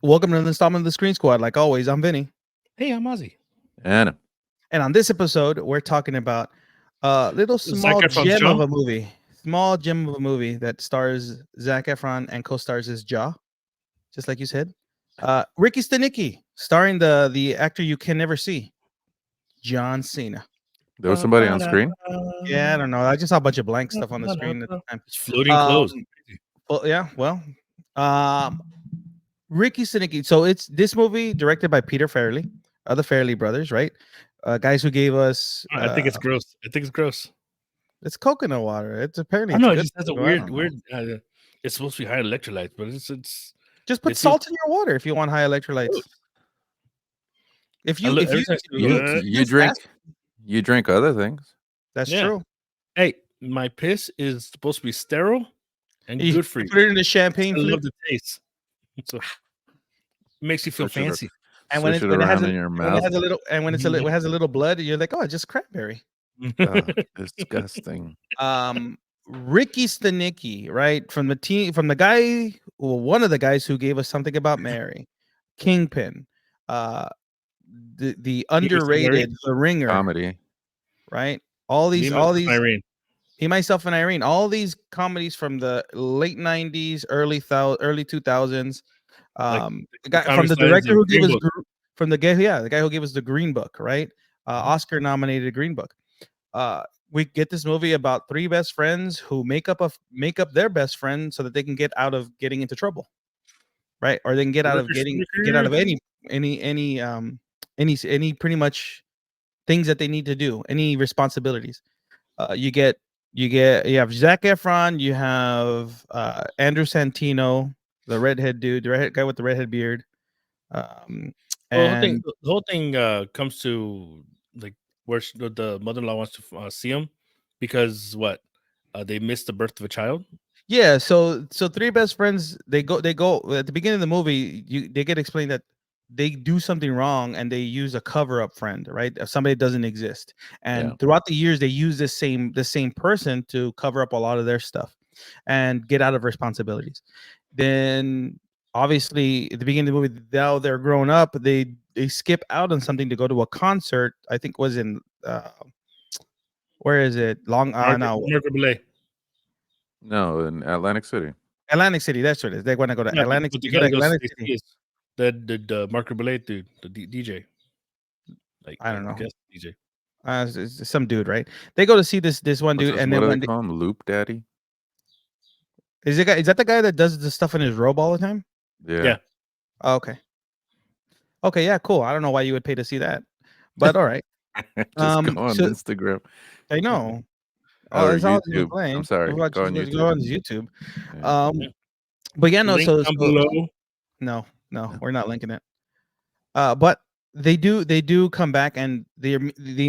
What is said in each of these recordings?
Welcome to the installment of the Screen Squad. Like always, I'm Vinny. Hey, I'm Ozzy. Anna. And on this episode, we're talking about a little small Zac Efron's gem of Jaw? a movie. Small gem of a movie that stars Zac Efron and co-stars his Jaw, just like you said. Ricky Stanicky, starring the actor you can never see, John Cena. There was somebody on screen? Yeah, I don't know. I just saw a bunch of blank stuff on the screen at the time. It's floating clothes. Well, yeah, well, Ricky Stanicky. So it's this movie directed by Peter Farrelly, the Farrelly brothers, right? Guys who gave us. I think it's gross. I think it's gross. It's coconut water. It's apparently. I know It's it good. just has a I don't know. weird. It's supposed to be high electrolytes, but it's. Just put it's salt in your water if you want high electrolytes. gross. If I you look- if every you, time I if see you, it, if You you drink fast- you drink other things. that's Yeah. true. Hey, my piss is supposed to be sterile and You good for you. put it in the champagne I flute, love the taste. So it makes you feel Switch it ar- fancy. and when Switch it, it when it has around a, in your and when it mouth. has a little and when it's it has a little blood, you're like, oh, it's just cranberry. Disgusting. Ricky Stanicky, right? From the team, from the guy, well, one of the guys who gave us Something About Mary, Kingpin, the underrated, The Ringer, Comedy. right? All Me, these, myself, and Irene. he, myself, and Irene, all these comedies from the late '90s, early 2000s. The guy from Comic the Sans director and who gave Green us Book. from the guy who gave us the Green Book, right? Oscar nominated Green Book. We get this movie about three best friends who make up their best friend so that they can get out of getting into trouble, right? Or they can get out of any pretty much things that they need to do, any responsibilities. You have Zac Efron, you have Andrew Santino, the redhead dude, the redhead guy with the redhead beard. Well, And the whole thing comes to like where the mother-in-law wants to see him because what they missed the birth of a child. yeah, so three best friends, they go at the beginning of the movie, they get explained that they do something wrong and they use a cover-up friend, right? If somebody doesn't exist. And Yeah. throughout the years, they use the same person to cover up a lot of their stuff and get out of responsibilities. Then obviously at the beginning of the movie, now they're grown up, they skip out on something to go to a concert. I think was in where is it? Margaret Belay. No, in Atlantic City. Atlantic City, that's what it is. They want to go to Yeah, Atlantic but City. the guy goes Atlantic to City. see is the Margaret Belay dude, the DJ. Like I don't know. guess DJ. It's some dude, right? They go to see this one dude, and What then do one they call him? Loop Daddy? is that the guy that does the stuff in his robe all the time? Yeah. Oh, okay. Okay, yeah, cool. I don't know why you would pay to see that, but all right. Just go on so- Instagram. I know. Or That's all YouTube. I'm sorry. Go Go on Go YouTube. on YouTube. Yeah. But yeah, no. Link So, down below. no, we're not linking it. But they do come back and they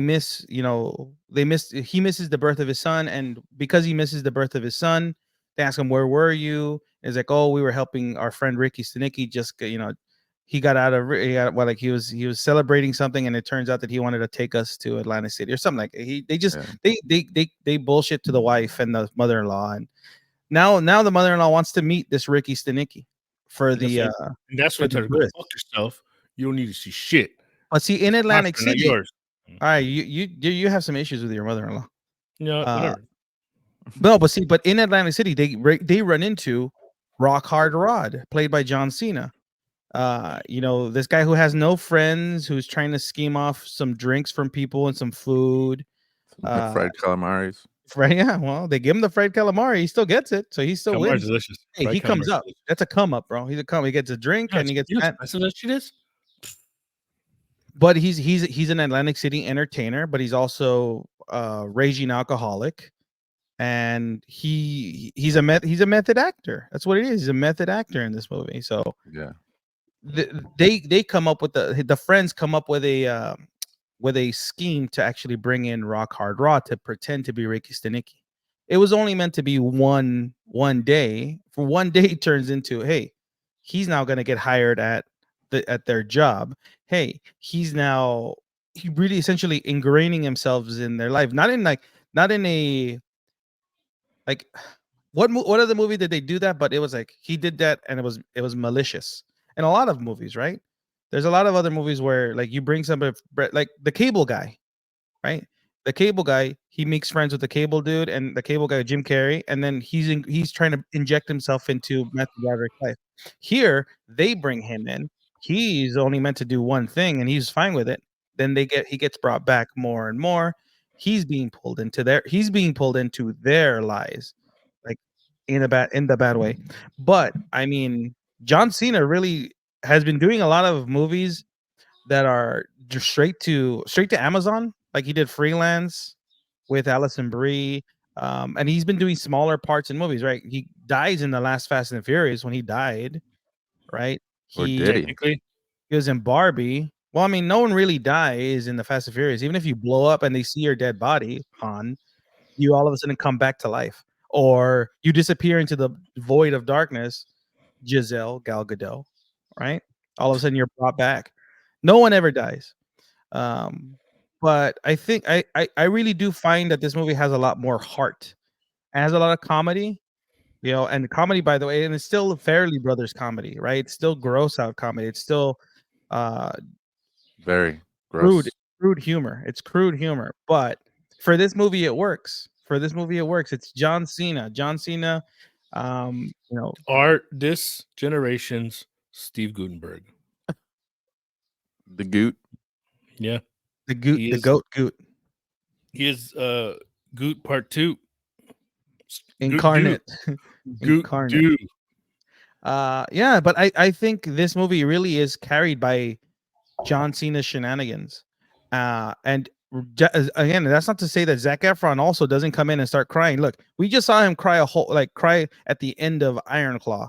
miss, he misses the birth of his son, and because he misses the birth of his son, they ask him, where were you? It's like, oh, we were helping our friend Ricky Stanicky. Just he got out of he was celebrating something, and it turns out that he wanted to take us to Atlantic City or something. They bullshit to the wife and the mother-in-law, and now the mother-in-law wants to meet this Ricky Stanicky for the And that's when for I the go, birth. fuck yourself. You don't need to see shit. But see, in Atlantic Oscar, not City, yours. all right, you have some issues with your mother-in-law. Yeah, whatever. No, but in Atlantic City, they run into Rock Hard Rod, played by John Cena. This guy who has no friends, who's trying to scheme off some drinks from people and some food. Fried calamaris. Right? Yeah. Well, they give him the fried calamari. He still gets it, so he still Calamari wins. delicious. Hey, Fried he comes calamari up. delicious. That's a come up, bro. He's a come. He gets a drink and he gets. You know how expensive that shit is? But he's an Atlantic City entertainer, but he's also raging alcoholic, and he's a method actor. That's what it is. He's a method actor in this movie. So Yeah. they come up with the friends come up with a scheme to actually bring in Rock Hard Rod to pretend to be Ricky Stanicky. It was only meant to be one day. For one day, it turns into, hey, he's now going to get hired at their job. Hey, he really essentially ingraining himself in their life. Not in a like what other movie did they do that? But it was like he did that, and it was malicious. in a lot of movies, right? There's a lot of other movies where like you bring somebody like the cable guy, right? The cable guy, he makes friends with the cable dude and the cable guy, Jim Carrey, and then he's trying to inject himself into Matthew Broderick's life. Here, they bring him in. He's only meant to do one thing, and he's fine with it. Then he gets brought back more and more. He's being pulled into their lies, like in the bad way. But I mean, John Cena really has been doing a lot of movies that are just straight to Amazon. Like he did Freelance with Allison Brie, and he's been doing smaller parts in movies. Right, he dies in the last Fast and the Furious when he died. Right, Or he did he? Technically, he was in Barbie. Well, I mean, no one really dies in the Fast and Furious. Even if you blow up and they see your dead body, Han, you all of a sudden come back to life, or you disappear into the void of darkness. Gal Gadot, right? All of a sudden you're brought back. No one ever dies. Um, but I think I really do find that this movie has a lot more heart. It has a lot of comedy, and comedy, by the way, and it's still Fairley Brothers comedy, right? It's still gross out comedy. It's still uh Very crude, gross. crude humor. It's crude humor, but for this movie, it works. For this movie, it works. It's John Cena. John Cena, um, you know, this generation's Steve Gutenberg. The goot. Yeah, the goat goot he is Goot Part 2. incarnate. Goot Incarnate. dude. Yeah, but I think this movie really is carried by John Cena's shenanigans. And again, that's not to say that Zac Efron also doesn't come in and start crying. Look, we just saw him cry cry at the end of Iron Claw,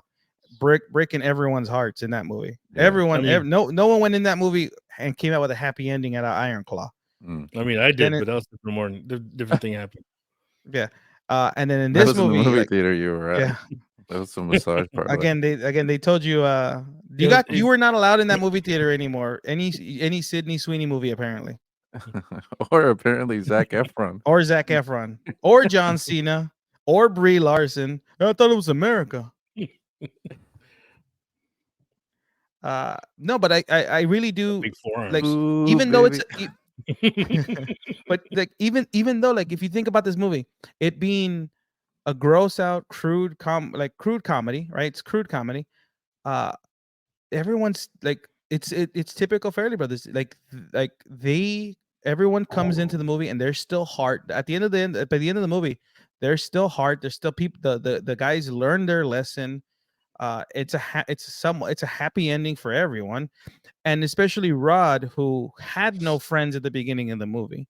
breaking everyone's hearts in that movie. Yeah. Everyone, I mean- no one went in that movie and came out with a happy ending at Iron Claw. Mm. I mean, I did, Then but that was different thing happened. Yeah. And then in That this was in movie, the movie like, theater you were at. yeah, That was the massage part. again they told you you were not allowed in that movie theater anymore. Any Sydney Sweeney movie apparently, Or apparently Zac Efron. or Zac Efron, or John Cena, or Brie Larson. I thought it was America. No, but I really do Big forearms. like, Ooh, even though it's baby. but like even though, like, if you think about this movie, it being a gross out crude comedy, right? It's crude comedy. Everyone's like, it's typical Fairley Brothers. Everyone comes into the movie and there's still heart at the end of by the end of the movie. There's still heart. There's still people. The guys learn their lesson. It's a happy ending for everyone, and especially Rod, who had no friends at the beginning of the movie.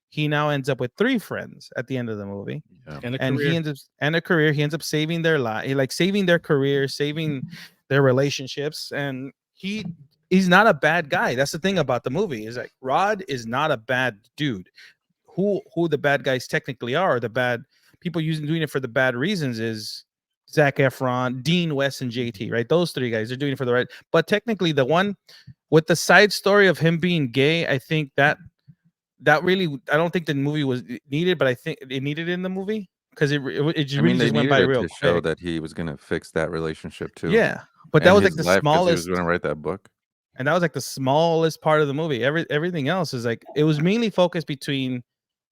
He now ends up with 3 friends at the end of the movie. Yeah. And He ends up a career. He ends up saving their life, like saving their career, saving their relationships, and he's not a bad guy. That's the thing about the movie, is like Rod is not a bad dude. Who the bad guys technically are, the bad people doing it for the bad reasons, is Zac Efron, Dean West, and JT, right? Those 3 guys are doing it for the right. But technically, the one with the side story of him being gay, I think that really, I don't think the movie was needed, but I think it needed in the movie, because it really They just went needed by it real to show quick. that he was gonna fix that relationship too. Yeah, but that was like his the life, 'cause he smallest, was gonna write that book. and that was like the smallest part of the movie. Everything else is like, it was mainly focused between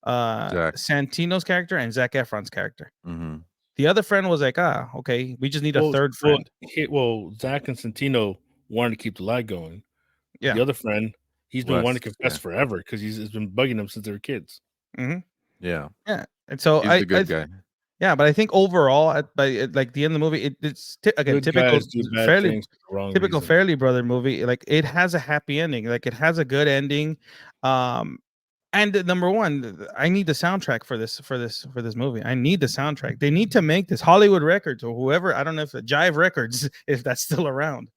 Zac. Santino's character and Zac Efron's character. Mm-hmm. The other friend was like, okay, we just need a third friend. Zach and Santino wanted to keep the lie going. Yeah. The other friend, he's been West, wanting to confess yeah. forever because it's been bugging them since they were kids. Mm-hmm. Yeah. Yeah, and so He's the good guy. Yeah, but I think overall, like the end of the movie, it's again Good typical guys do bad Fairly things for the wrong typical reason. Fairly Brother movie. Like, it has a happy ending. Like, it has a good ending. And number one, I need the soundtrack for this movie. I need the soundtrack. They need to make this. Hollywood Records or whoever, I don't know if Jive Records, if that's still around.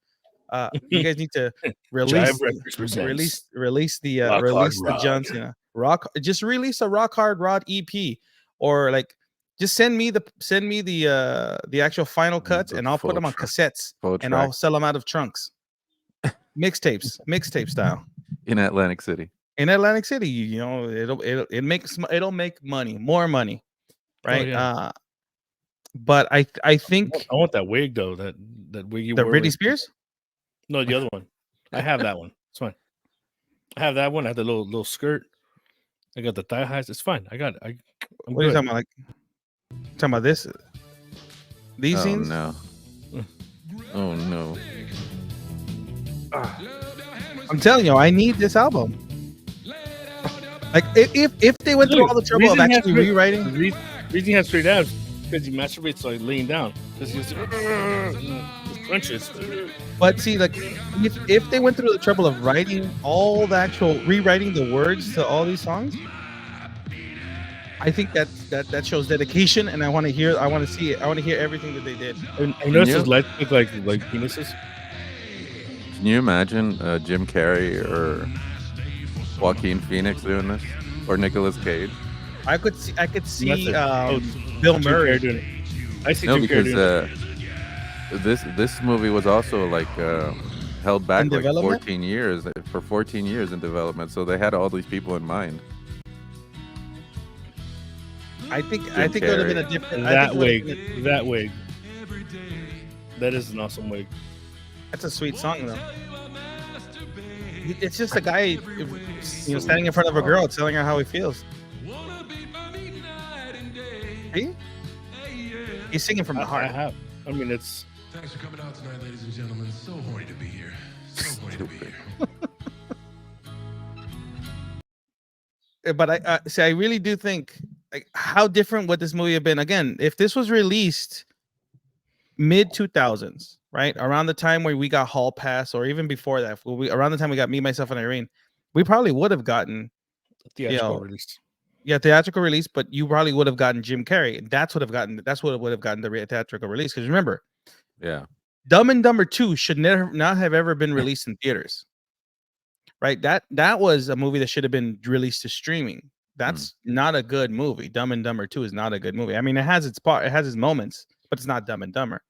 You guys need to release Jive Records presents release the Rock release Hard the John Cena just release a Rock Hard Rod EP, or like just send me the actual final cuts, The and I'll put full them on track. cassettes, Full and track I'll sell them out of trunks. mixtape style in Atlantic City. in Atlantic City. It'll make money, more money, right? yeah. But I think I want that wig though. That wig you the wore. Britney Spears. No, the other one. I have that one. It's fine. I have that one. I have the little skirt. I got the thigh highs. It's fine. I got it. I'm What are you good. talking about? Like talking about this? These Oh scenes? no. Oh no. I'm telling you, I need this album. Like if they went through all the trouble of actually rewriting, the reason he has straight abs because he masturbates like laying down because he's crunches. but see, like if they went through the trouble of writing all the actual rewriting the words to all these songs, I think that shows dedication, and I want to hear everything that they did. And notice his legs look like penises. Can you imagine Jim Carrey or Joaquin Phoenix doing this, or Nicolas Cage? I could see Nothing. Bill Murray doing it. I see No, Jim Carrey because doing it. this movie was also like held back In like development? 14 years for 14 years in development, so they had all these people in mind. I think it would have been a different. That wig. That is an awesome wig. That's a sweet song though. It's just a guy, standing in front of a girl, telling her how he feels. See? He's singing from the heart. I mean, it's. Thanks for coming out tonight, ladies and gentlemen. So horny to be here. So horny to be here. But I really do think, like, how different would this movie have been? Again, if this was released mid 2000s, right around the time where we got Hall Pass, or even before that, around the time we got Me, Myself, and Irene, we probably would have gotten Theatrical release. Yeah, theatrical release, but you probably would have gotten Jim Carrey. That's what would have gotten the theatrical release. Because remember, Yeah. Dumb and Dumber 2 should never not have ever been released in theaters. Right? That was a movie that should have been released to streaming. That's not a good movie. Dumb and Dumber 2 is not a good movie. I mean, it has its moments, but it's not Dumb and Dumber.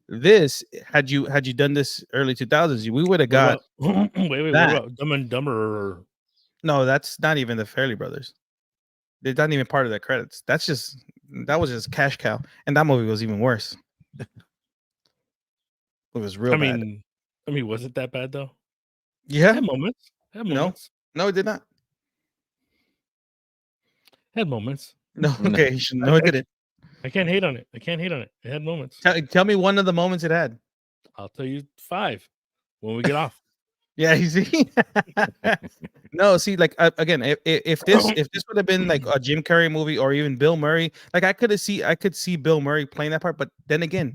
This, had you done this early 2000s, we would have got wait, what about Dumb and Dumber? No, that's not even the Fairley Brothers. They're not even part of the credits. That was just cash cow, and that movie was even worse. It was real bad. I mean, was it that bad though? Yeah, It had moments. No, it did not. It had moments. No, okay, no, it didn't. I can't hate on it. It had moments. Tell me one of the moments it had. I'll tell you 5 when we get off. Yeah, you see. No, see, like again, if this would have been like a Jim Carrey movie, or even Bill Murray, like I could see Bill Murray playing that part, but then again,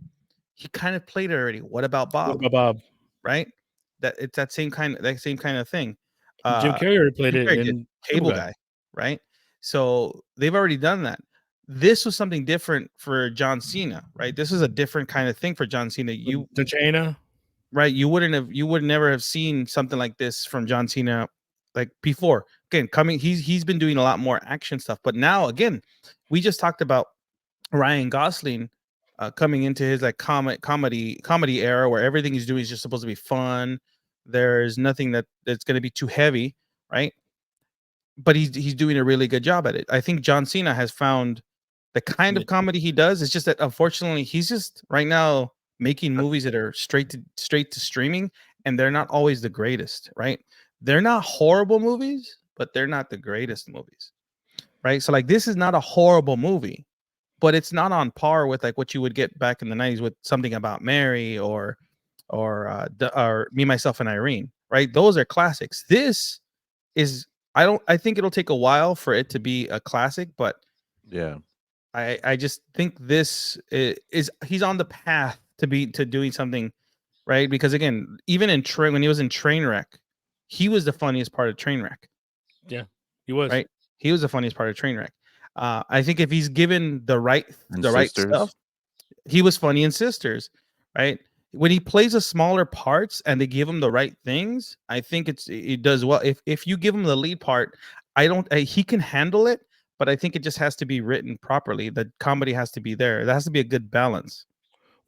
he kind of played it already. What about Bob? Right? It's that same kind of thing. Jim Carrey already played it in Cable Guy, right? So they've already done that. This was something different for John Cena, right? This is a different kind of thing for John Cena. The China, right? You would never have seen something like this from John Cena, like before. Again, he's been doing a lot more action stuff, but now again, we just talked about Ryan Gosling coming into his like comedy era, where everything he's doing is just supposed to be fun. There's nothing that's going to be too heavy, right? But he's doing a really good job at it. I think John Cena has found the kind of comedy he does. It's just that unfortunately he's just right now making movies that are straight to streaming, and they're not always the greatest, right? They're not horrible movies, but they're not the greatest movies, right? So like this is not a horrible movie, but it's not on par with like what you would get back in the 90s with Something About Mary or Me, Myself, and Irene, right? Those are classics. This is I think it'll take a while for it to be a classic, but yeah, I just think this is he's on the path to doing something, right? Because again, even when he was in Trainwreck, he was the funniest part of Trainwreck. Yeah, he was. Right? He was the funniest part of Trainwreck. I think if he's given the right stuff, he was funny in Sisters, right? When he plays a smaller parts and they give him the right things, I think it does well. If you give him the lead part, he can handle it, but I think it just has to be written properly. The comedy has to be there. There has to be a good balance.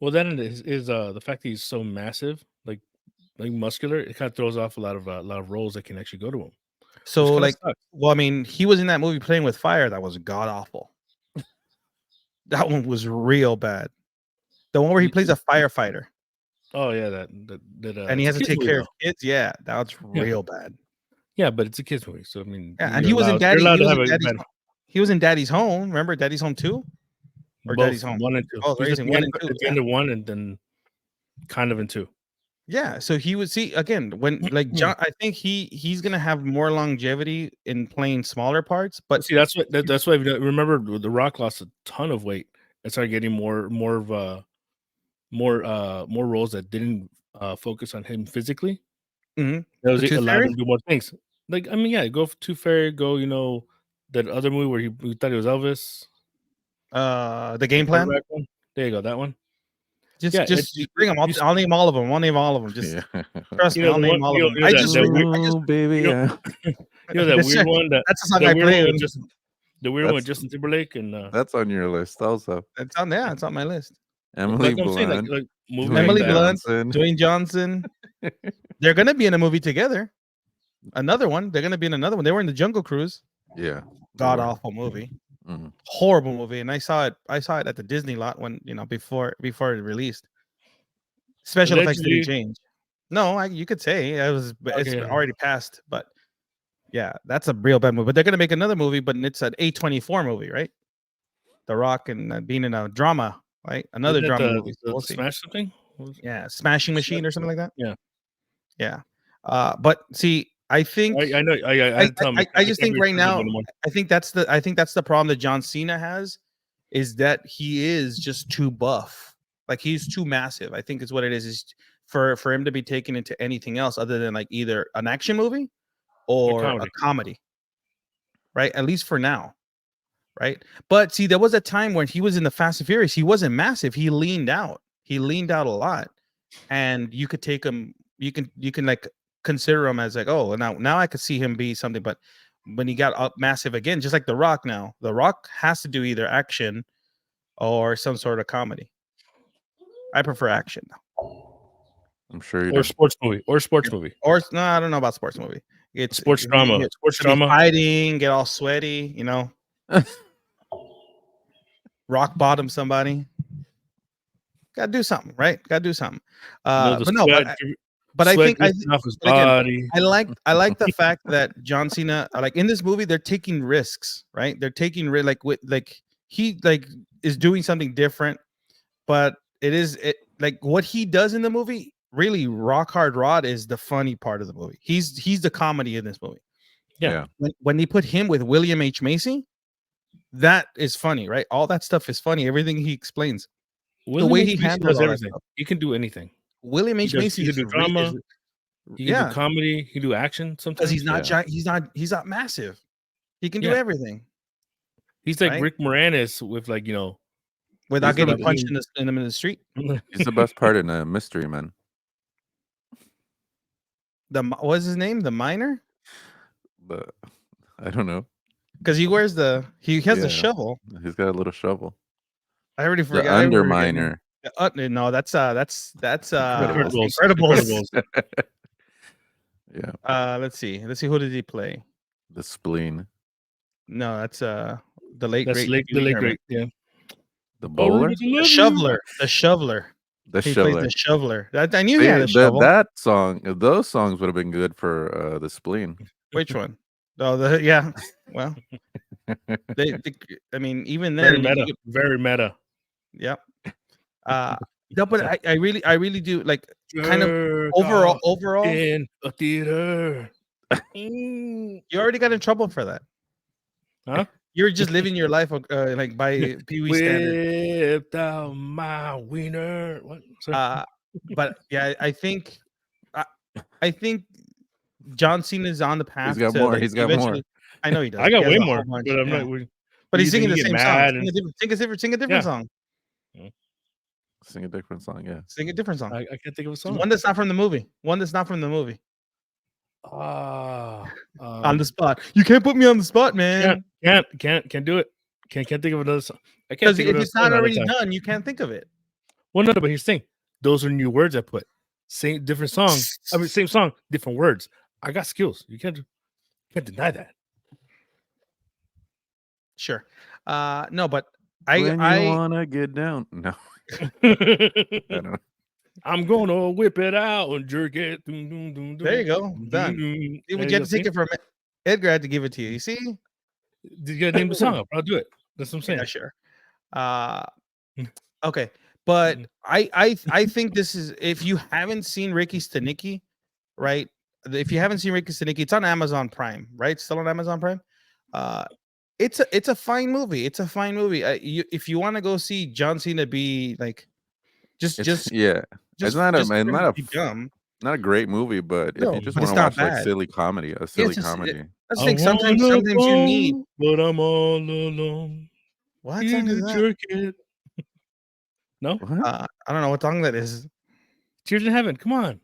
Well, then it is the fact that he's so massive, like muscular. It kind of throws off a lot of roles that can actually go to him. So like, well, I mean, he was in that movie Playing with Fire. That was god awful. That one was real bad. The one where he plays a firefighter. Oh yeah, and he it's has a to kids take movie, care though. of kids. Yeah, that's Yeah, real bad. yeah, but it's a kids movie, so I mean, Yeah, and he was in you're Daddy. allowed He to was have in a Daddy's. bad He was in Daddy's Home. Remember Daddy's Home 2 or Daddy's both Home? 1 and 2. Both He was at raising the 1 end and 2. at the Yeah. end of 1, and then kind of in 2. Yeah, so he would see again when like John. I think he's gonna have more longevity in playing smaller parts, but See, that's why remember The Rock lost a ton of weight and started getting more roles that didn't focus on him physically. Mhm. That was The it Tooth allowed Fairy, him to do more things. Like I mean, yeah, go for Tooth Fairy, go that other movie where he thought he was Elvis, the Game Plan. quarterback one. There you go, that one. Just Yeah, just just bring them. I'll name all of them. I'll name all of them. Just Yeah. trust me, the I'll name one all of them. that that weird I just Ooh, baby, you know yeah. that that's weird one that's the song that I weird play. one with That's Justin Timberlake and that's on your list also. It's on there. It's on my list. Emily like I'm saying, Blunt, like movies like Dwayne Emily that. Blunt, Johnson. Dwayne Johnson. They're gonna be in a movie together. Another one. They're gonna be in another one. They were in the Jungle Cruise. Yeah. they God were. awful movie. Mhm. Horrible movie. And I saw it at the Disney lot when before it released. Special effects didn't Allegedly, change. No, you could say it's okay, yeah. already passed, but yeah, that's a real bad movie. But they're gonna make another movie, but it's an A24 movie, right? The Rock and being in a drama, right? Another Isn't it drama movie. So the we'll see. Smash something? What was it? Yeah, Smashing Smash Machine or something like that. Yeah, Yeah. But see, I think I know. I had to tell him I I just can't think be right responsible now, anymore. I think that's the problem that John Cena has, is that he is just too buff. Like he's too massive. I think is what it is for him to be taken into anything else other than like either an action movie or a Comedy. comedy, right? At least for now, right? But see, there was a time when he was in the Fast and Furious. He wasn't massive. He leaned out. He leaned out a lot, and you could take him. You can like consider him as like, oh, now I could see him be something. But when he got up massive again, just like The Rock now, The Rock has to do either action or some sort of comedy. I prefer action, I'm sure you Or do. sports movie. Or sports movie. or no, I don't know about sports movie. It's Sports drama. Sports to be drama. fighting, get all sweaty, rock bottom somebody. Gotta do something, right? Gotta do something. The But no, sweat. but I think dripping off his but again, body. I like the fact that John Cena, like in this movie, they're taking risks, right? They're taking he like is doing something different, but it like what he does in the movie. Really, Rock Hard Rod is the funny part of the movie. He's the comedy in this movie. Yeah. When they put him with William H. Macy, that is funny, right? All that stuff is funny. Everything he explains, William way H. he Macy handles does all that everything. stuff. He can do anything. William H. Macy He is can do drama. He can yeah, do comedy. He can do action because sometimes. he's not Yeah. he's not massive. He can do Yeah. everything He's like right? Rick Moranis with without He's getting the- punched in the street. He's the best part in a Mystery Man. What's his name? The miner? But I don't know. Because he has the Yeah. shovel. He's got a little shovel. I already The forgot. I already forget his name. Underminer. No, that's Incredibles. Incredibles. Yeah. Let's see. Who did he play? The spleen. No, that's the late That's great. the late great. Yeah. The bowler. The shoveler. The shoveler. The He plays shoveler. the shoveler. I knew he had a shovel. That song, those songs would have been good for the spleen. Which one? Oh, yeah. Well, I mean, even Very then, meta. Very meta. Yep. No, but I really do like kind of overall. In a theater. You already got in trouble for that. Huh? You're just living your life like by Pee Wee standard. Whipped out my wiener. What? Sorry. But yeah, I think John Cena is on the path. He's got to, more. like, He's got more. eventually- I know he does. I got He has way a whole more, bunch, but I'm yeah. not. But he's you- singing you the get same mad song. and- Sing a different Yeah. song. Sing a different song. Yeah. Sing a different song. I can't think of a song. One that's not from the movie. On the spot. You can't put me on the spot, man. Can't do it. Can't think of another song. I can't Because think if of it's another not song already at a time. done, you can't think of it. Well, no, but here's the thing. Those are new words I put. Same different song. I mean, same song, different words. I got skills. You can't deny that. Sure. No, but When you I wanna get down. No. I don't know. I'm gonna whip it out and jerk it. Dun, dun, dun, There you go. dun, Done. dun, dun. You There had you to go, take see? it from Edgar. Had to give it to you. You see? You gotta name the song. I'll do it. That's what I'm saying. Yeah, sure. Okay, but I think this is, if you haven't seen Ricky Stanicky, right? If you haven't seen Ricky Stanicky, it's on Amazon Prime, right? Still on Amazon Prime. It's a fine movie. It's a fine movie. If you want to go see John Cena be like, It's just yeah. It's not just a for him to not be a dumb. not a great movie, but if you No, just but want it's to not watch like bad. silly comedy, a Yeah, silly it's comedy. that's the I thing. Sometimes wanna you need. go, but I'm all alone. What Here song is to that? jerk it. No? What? I don't know what song that is. Cheers in heaven. Come on.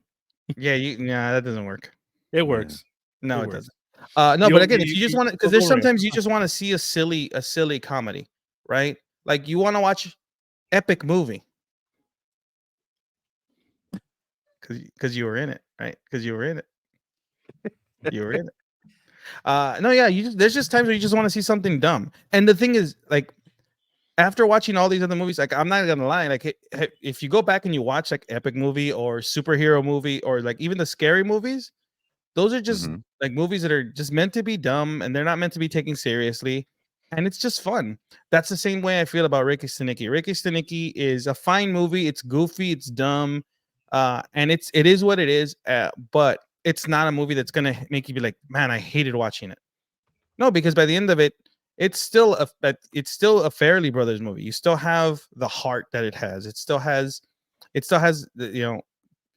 Nah, that doesn't work. It Yeah. works. No, It it works. doesn't. No, but again, if you just want to, because don't there's worry. sometimes you just want to see a silly comedy, right? Like you want to watch epic movie because you were in it, right? Because you were in it. You were in it. No, yeah, there's just times where you just want to see something dumb. And the thing is, like, after watching all these other movies, like, I'm not gonna lie, like, if you go back and you watch like epic movie or superhero movie or like even the scary movies, those are just Mhm. like movies that are just meant to be dumb and they're not meant to be taken seriously. And it's just fun. That's the same way I feel about Ricky Stanicky. Ricky Stanicky is a fine movie. It's goofy, it's dumb, and it is what it is. But it's not a movie that's gonna make you be like, man, I hated watching it. No, because by the end of it, it's still a Fairley Brothers movie. You still have the heart that it has. It still has the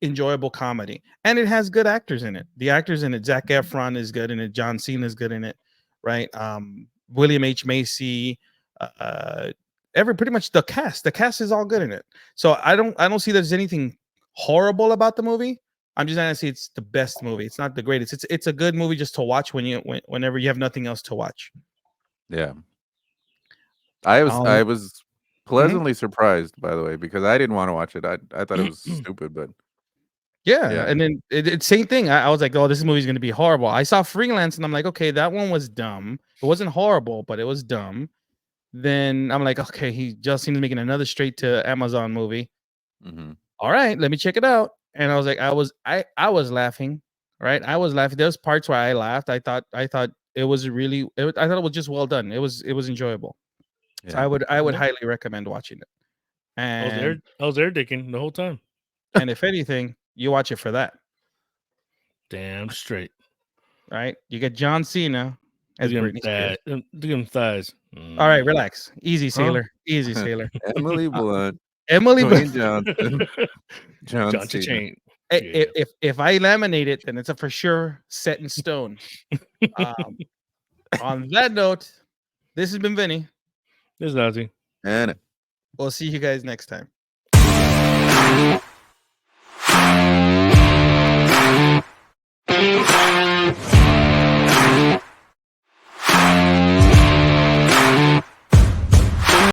enjoyable comedy, and it has good actors in it. The actors in it, Zac Efron is good in it, John Cena is good in it, right? William H Macy, pretty much the cast is all good in it. So I don't see there's anything horrible about the movie. I'm just gonna say it's the best movie. It's not the greatest. It's a good movie just to watch whenever you have nothing else to watch. Yeah. I Um, was mhm. pleasantly surprised, by the way, because I didn't want to watch it. I thought it was stupid, but Yeah, yeah. and then it's same thing. I was like, oh, this movie's gonna be horrible. I saw Freelance, and I'm like, okay, that one was dumb. It wasn't horrible, but it was dumb. Then I'm like, okay, he just seems making another straight to Amazon movie. Mhm. All right, let me check it out. And I was like, I was laughing, right? I was laughing. There's parts where I laughed. I thought it was I thought it was just well done. It was enjoyable. So Yeah. I would Yeah. highly recommend watching it. And I was there dicking the whole time. and if anything, you watch it for that, Damn straight. right? You get John Cena as Look at Britney Spears. Look at them thighs. All right, relax. Easy, Huh? sailor. Easy, sailor. Emily Blunt, Emily, Dwayne Johnson, John John Cena. Chain. if I laminate it, then it's a for sure set in stone. On that note, this has been Vinny. There's Nazi. And We'll see you guys next time.